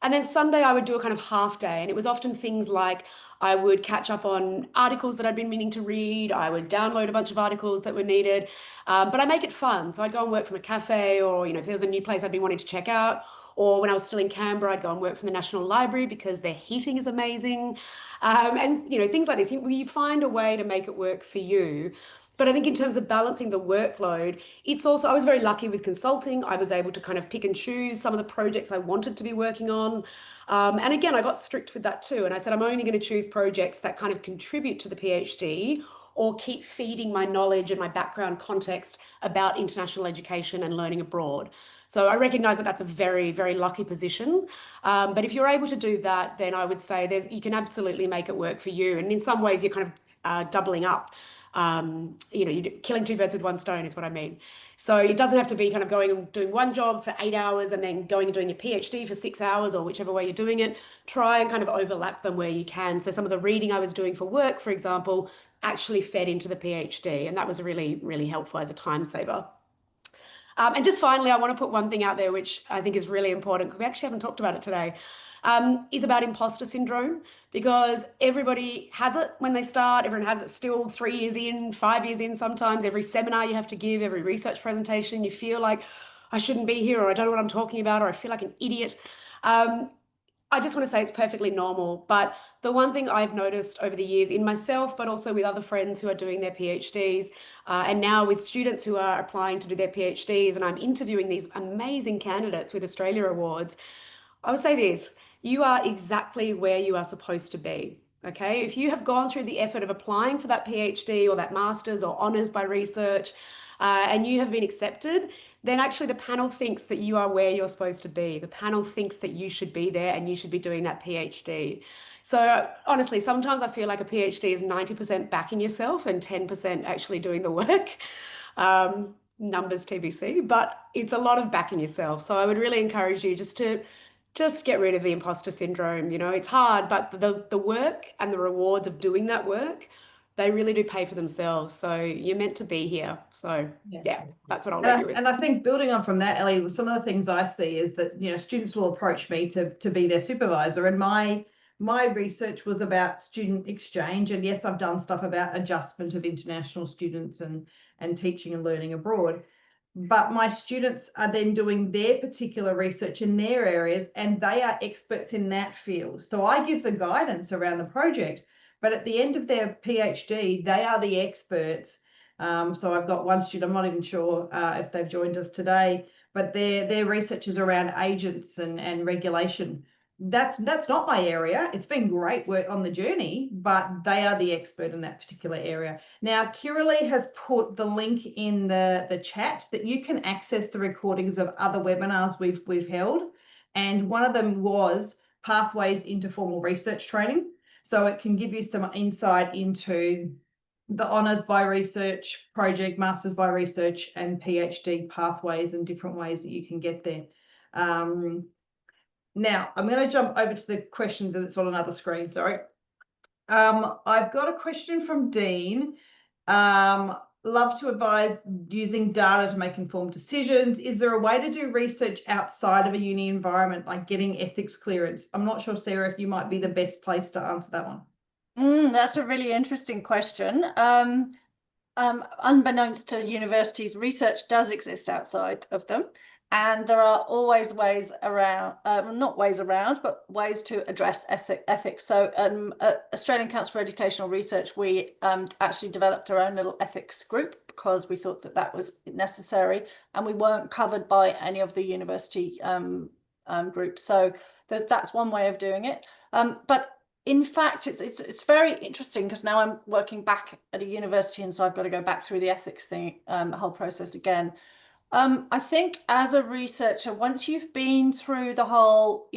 And then Sunday I would do a kind of half day, and it was often things like I would catch up on articles that I'd been meaning to read. I would download a bunch of articles that were needed, but I make it fun. So I'd go and work from a cafe, or if there was a new place I'd been wanting to check out, or when I was still in Canberra, I'd go and work from the National Library because their heating is amazing. And things like this, you find a way to make it work for you. But I think in terms of balancing the workload, it's also, I was very lucky with consulting. I was able to kind of pick and choose some of the projects I wanted to be working on. And again, I got strict with that too. And I said, I'm only going to choose projects that kind of contribute to the PhD or keep feeding my knowledge and my background context about international education and learning abroad. So I recognize that that's a very, very lucky position. But if you're able to do that, then I would say you can absolutely make it work for you. And in some ways, you're kind of doubling up. You're killing two birds with one stone is what I mean. So it doesn't have to be kind of going and doing one job for 8 hours and then going and doing your PhD for 6 hours or whichever way you're doing it. Try and kind of overlap them where you can. So some of the reading I was doing for work, for example, actually fed into the PhD, and that was really, really helpful as a time saver. And just finally, I want to put one thing out there, which I think is really important, because we actually haven't talked about it today, is about imposter syndrome, because everybody has it when they start. Everyone has it still 3 years in, 5 years in sometimes. Every seminar you have to give, every research presentation, you feel like I shouldn't be here, or I don't know what I'm talking about, or I feel like an idiot. I just want to say it's perfectly normal. But the one thing I've noticed over the years in myself, but also with other friends who are doing their PhDs, and now with students who are applying to do their PhDs, and I'm interviewing these amazing candidates with Australia Awards, I would say this: you are exactly where you are supposed to be. Okay, if you have gone through the effort of applying for that PhD or that master's or honours by research, and you have been accepted, then actually the panel thinks that you are where you're supposed to be. The panel thinks that you should be there and you should be doing that PhD. So honestly, sometimes I feel like a PhD is 90% backing yourself and 10% actually doing the work. Numbers TBC, but it's a lot of backing yourself. So I would really encourage you just get rid of the imposter syndrome. It's hard, but the work and the rewards of doing that work, they really do pay for themselves. So you're meant to be here. So yeah, that's what I'll leave you with. And I think building on from that, Ellie, some of the things I see is that, students will approach me to be their supervisor. And my research was about student exchange. And yes, I've done stuff about adjustment of international students and teaching and learning abroad. But my students are then doing their particular research in their areas, and they are experts in that field. So I give the guidance around the project, but at the end of their PhD, they are the experts. So I've got one student, I'm not even sure if they've joined us today, but their research is around agents and regulation. That's not my area. It's been great work on the journey, but they are the expert in that particular area. Now, Kiralee has put the link in the chat that you can access the recordings of other webinars we've held. And one of them was Pathways into Formal Research Training. So it can give you some insight into the honours by research project, masters by research, and PhD pathways and different ways that you can get there. Now, I'm going to jump over to the questions, and it's on another screen, sorry. I've got a question from Dean. love to advise using data to make informed decisions. Is there a way to do research outside of a uni environment, like getting ethics clearance? I'm not sure, Sarah, if you might be the best place to answer that one. That's a really interesting question. Unbeknownst to universities, research does exist outside of them. And there are always ways around, not ways around, but ways to address ethics. So Australian Council for Educational Research, we actually developed our own little ethics group because we thought that that was necessary, and we weren't covered by any of the university groups. So that's one way of doing it. But in fact, it's very interesting because now I'm working back at a university, and so I've got to go back through the ethics thing, the whole process again. I think as a researcher, once you've been through the whole,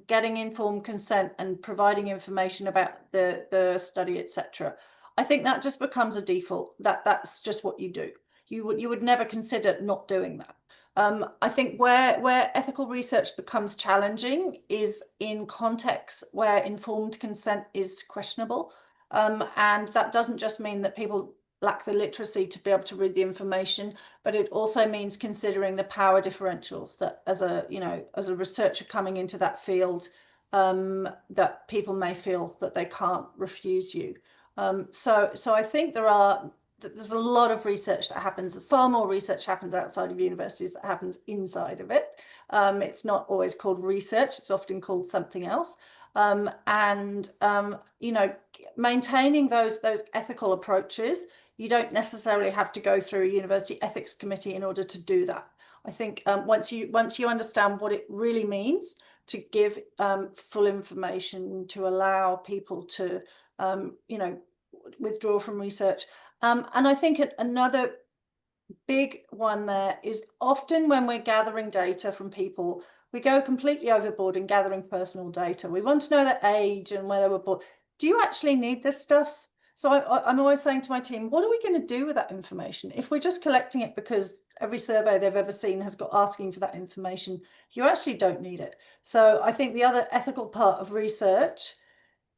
getting informed consent and providing information about the study, etc., I think that just becomes a default. That's just what you do. You would never consider not doing that. I think where ethical research becomes challenging is in contexts where informed consent is questionable. And that doesn't just mean that people lack the literacy to be able to read the information, but it also means considering the power differentials that as a researcher coming into that field, that people may feel that they can't refuse you. So I think there's a lot of research that happens, far more research happens outside of universities that happens inside of it. It's not always called research, it's often called something else. Maintaining those ethical approaches, you don't necessarily have to go through a university ethics committee in order to do that. I think once you understand what it really means to give full information, to allow people to withdraw from research. And I think another big one there is often when we're gathering data from people, we go completely overboard in gathering personal data. We want to know their age and where they were born. Do you actually need this stuff? So I'm always saying to my team, what are we going to do with that information? If we're just collecting it because every survey they've ever seen has got asking for that information, you actually don't need it. So I think the other ethical part of research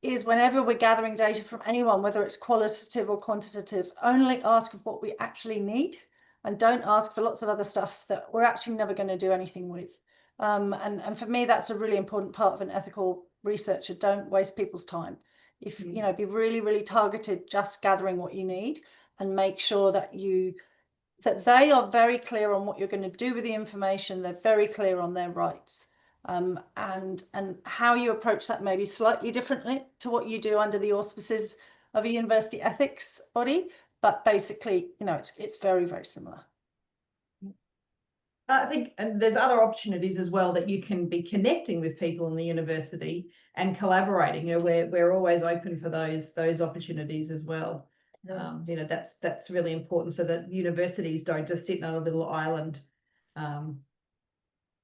is whenever we're gathering data from anyone, whether it's qualitative or quantitative, only ask of what we actually need and don't ask for lots of other stuff that we're actually never going to do anything with. And for me, that's a really important part of an ethical researcher. Don't waste people's time. If be really, really targeted, just gathering what you need, and make sure that they are very clear on what you're going to do with the information. They're very clear on their rights. And how you approach that may be slightly differently to what you do under the auspices of a university ethics body, but basically, it's very, very similar. I think, and there's other opportunities as well that you can be connecting with people in the university and collaborating. We're always open for those opportunities as well. That's really important so that universities don't just sit on a little island.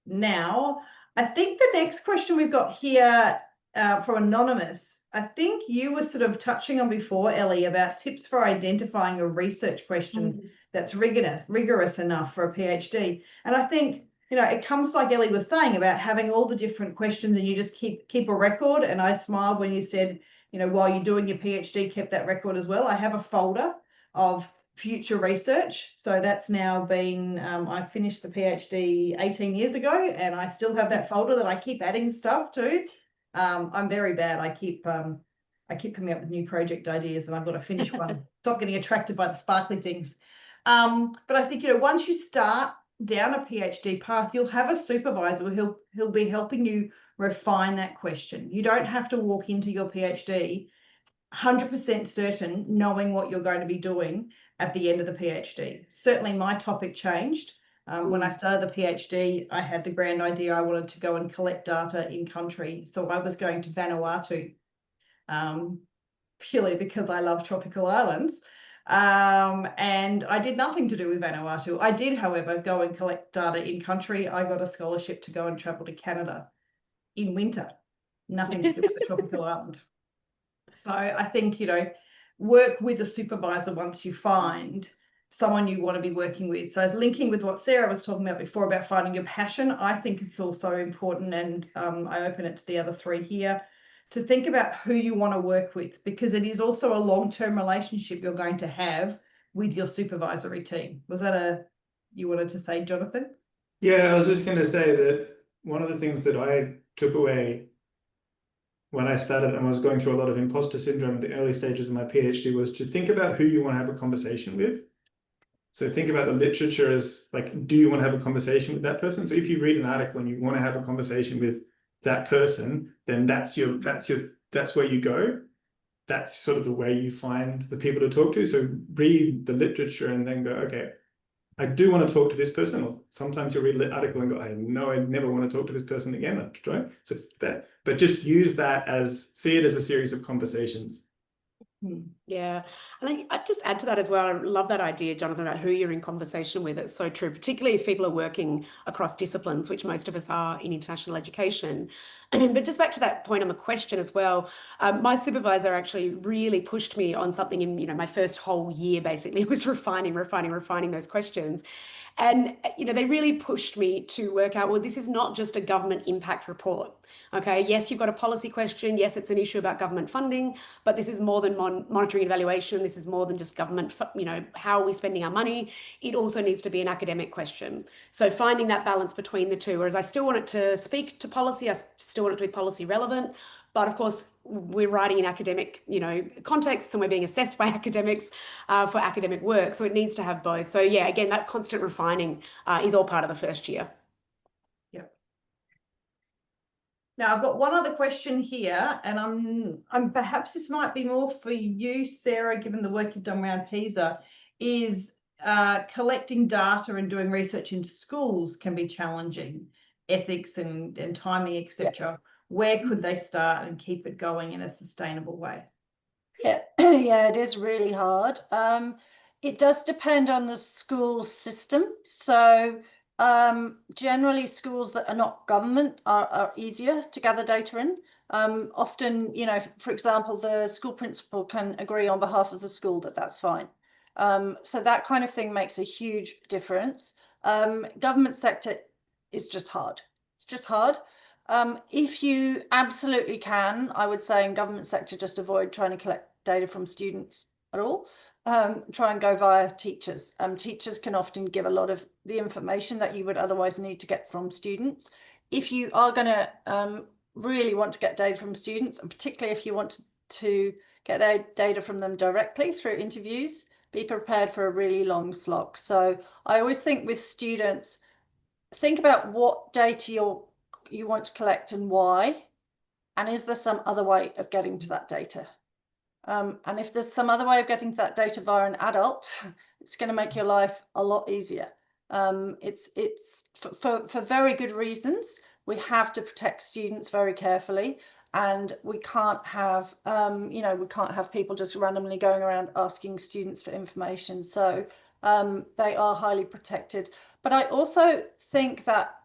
Now, I think the next question we've got here from Anonymous, I think you were sort of touching on before, Ellie, about tips for identifying a research question that's rigorous enough for a PhD. And I think, it comes like Ellie was saying about having all the different questions and you just keep a record. And I smiled when you said, while you're doing your PhD, kept that record as well. I have a folder of future research. So that's now been, I finished the PhD 18 years ago and I still have that folder that I keep adding stuff to. I'm very bad. I keep coming up with new project ideas and I've got to finish one. Stop getting attracted by the sparkly things. But I think, once you start down a PhD path, you'll have a supervisor who'll be helping you refine that question. You don't have to walk into your PhD 100% certain, knowing what you're going to be doing at the end of the PhD. Certainly my topic changed. When I started the PhD, I had the grand idea I wanted to go and collect data in country. So I was going to Vanuatu, purely because I love tropical islands. And I did nothing to do with Vanuatu. I did, however, go and collect data in country. I got a scholarship to go and travel to Canada in winter. Nothing to do with the tropical island. So I think, work with a supervisor once you find someone you want to be working with. So linking with what Sarah was talking about before about finding your passion, I think it's also important, and I open it to the other three here, to think about who you want to work with, because it is also a long-term relationship you're going to have with your supervisory team. Was that you wanted to say, Jonathan? Yeah, I was just going to say that one of the things that I took away when I started and was going through a lot of imposter syndrome at the early stages of my PhD was to think about who you want to have a conversation with. So think about the literature as like, do you want to have a conversation with that person? So if you read an article and you want to have a conversation with that person, then that's where you go. That's sort of the way you find the people to talk to. So read the literature and then go, okay, I do want to talk to this person. Or sometimes you'll read an article and go, I know I never want to talk to this person again. I'll try. So it's that, but just use that see it as a series of conversations. Yeah, and I'd just add to that as well. I love that idea, Jonathan, about who you're in conversation with. It's so true, particularly if people are working across disciplines, which most of us are in international education. But just back to that point on the question as well, my supervisor actually really pushed me on something in, my first whole year basically was refining those questions. And, they really pushed me to work out, well, this is not just a government impact report. Okay, yes, you've got a policy question. Yes, it's an issue about government funding, but this is more than monitoring and evaluation. This is more than just government, how are we spending our money? It also needs to be an academic question. So finding that balance between the two, whereas I still want it to speak to policy, I still want it to be policy relevant, but of course, we're writing in academic, contexts, and we're being assessed by academics for academic work. So it needs to have both. So yeah, again, that constant refining is all part of the first year. Yeah. Now I've got one other question here, and I'm perhaps this might be more for you, Sarah, given the work you've done around PISA, is collecting data and doing research in schools can be challenging, ethics and timing, etc. Yeah. Where could they start and keep it going in a sustainable way? Yeah, yeah, it is really hard. It does depend on the school system. So generally schools that are not government are easier to gather data in. Often, for example, the school principal can agree on behalf of the school that that's fine. So that kind of thing makes a huge difference. Government sector is just hard. It's just hard. If you absolutely can, I would say in government sector, just avoid trying to collect data from students at all. Try and go via teachers. Teachers can often give a lot of the information that you would otherwise need to get from students. If you are going to really want to get data from students, and particularly if you want to get data from them directly through interviews, be prepared for a really long slog. So I always think with students, think about what data you want to collect and why, and is there some other way of getting to that data? And if there's some other way of getting to that data via an adult, it's going to make your life a lot easier. It's for very good reasons. We have to protect students very carefully, and we can't have we can't have people just randomly going around asking students for information. So they are highly protected. But I also think that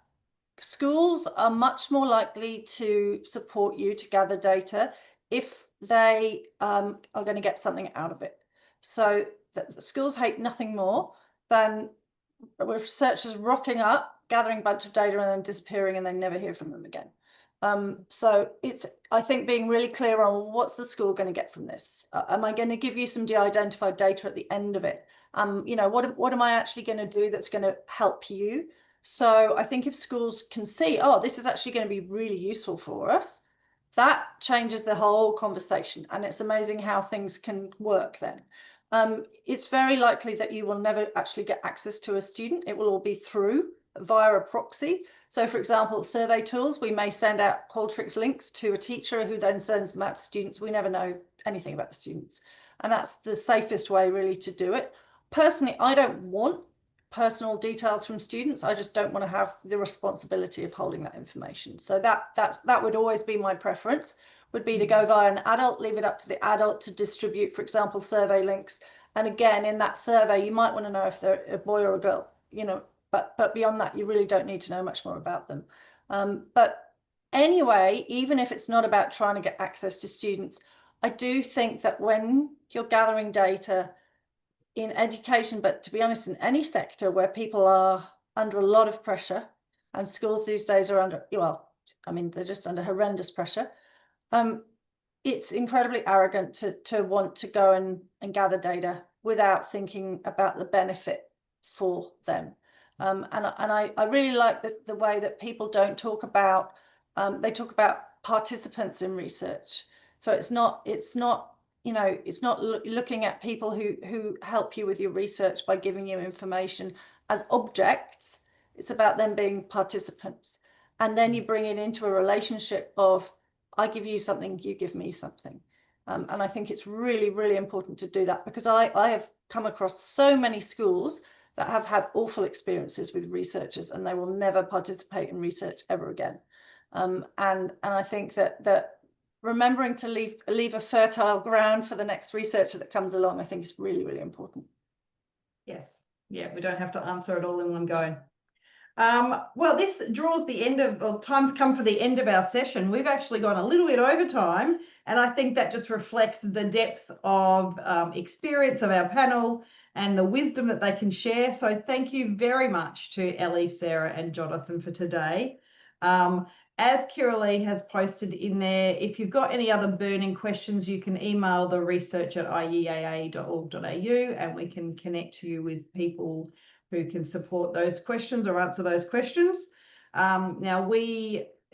schools are much more likely to support you to gather data if they are going to get something out of it. So the schools hate nothing more than researchers rocking up, gathering a bunch of data and then disappearing, and then never hear from them again. So it's, I think, being really clear on what's the school going to get from this. Am I going to give you some de-identified data at the end of it? What am I actually going to do that's going to help you? So I think if schools can see, oh, this is actually going to be really useful for us, that changes the whole conversation. And it's amazing how things can work then. It's very likely that you will never actually get access to a student. It will all be through via a proxy. So for example, survey tools, we may send out Qualtrics links to a teacher who then sends them out to students. We never know anything about the students. And that's the safest way really to do it. Personally, I don't want personal details from students. I just don't want to have the responsibility of holding that information. So that would always be my preference, would be to go via an adult, leave it up to the adult to distribute, for example, survey links. And again, in that survey, you might want to know if they're a boy or a girl, but beyond that, you really don't need to know much more about them. But anyway, even if it's not about trying to get access to students, I do think that when you're gathering data in education, but to be honest, in any sector where people are under a lot of pressure, and schools these days are under, well, I mean, they're just under horrendous pressure. It's incredibly arrogant to want to go and gather data without thinking about the benefit for them. And I really like the way that people don't talk about, they talk about participants in research. So it's not you know, it's not looking at people who help you with your research by giving you information as objects. It's about them being participants. And then you bring it into a relationship of, I give you something, you give me something. And I think it's really, really important to do that, because I have come across so many schools that have had awful experiences with researchers, and they will never participate in research ever again. And I think that remembering to leave a fertile ground for the next researcher that comes along, I think is really, really important. Yes. Yeah, we don't have to answer it all in one go. Well, this draws the end of, or time's come for the end of our session. We've actually gone a little bit over time, and I think that just reflects the depth of experience of our panel and the wisdom that they can share. So thank you very much to Ellie, Sarah and Jonathan for today. As Kiralee has posted in there, if you've got any other burning questions, you can email the research@ieaa.org.au and we can connect you with people who can support those questions or answer those questions. Now,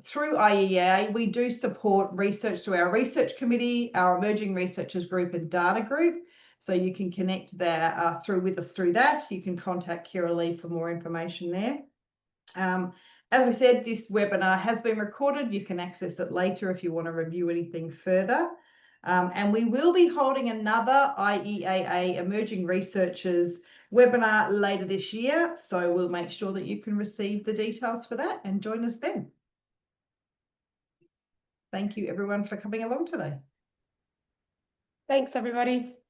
through IEAA, we do support research through our research committee, our emerging researchers group and data group. So you can connect there with us through that. You can contact Kiralee for more information there. As we said, this webinar has been recorded. You can access it later if you want to review anything further. And we will be holding another IEAA Emerging Researchers webinar later this year. So we'll make sure that you can receive the details for that and join us then. Thank you everyone for coming along today. Thanks, everybody.